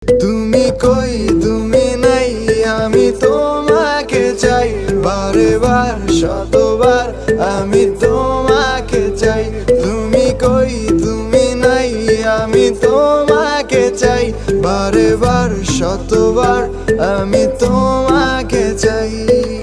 তুমি কই তুমি নাই, আমি তোমাকে চাই, বারে বার শতবার আমি তোমাকে চাই। তুমি কই তুমি নাই, আমি তোমাকে চাই, বারে বার শতবার আমি তোমাকে চাই।